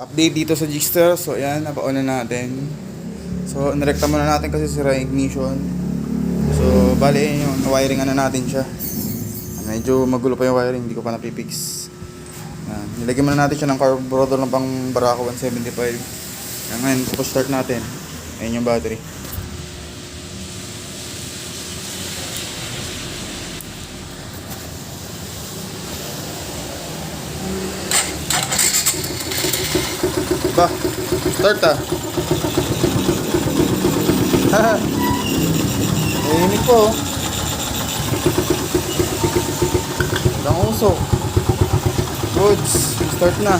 Update dito sa Gster. So ayan, napaon na natin. So nirekta muna natin kasi sira yung ignition. So bali yung wiring na natin siya. Medyo magulo pa yung wiring, hindi ko pa napipix. Yan. Nilagyan muna natin siya ng carburetor ng pang Barako 175. Yan, ngayon push start natin. Ayan yung battery. Ba, start ah. Haha. Nahimik po. Walang usok. Goods, start na.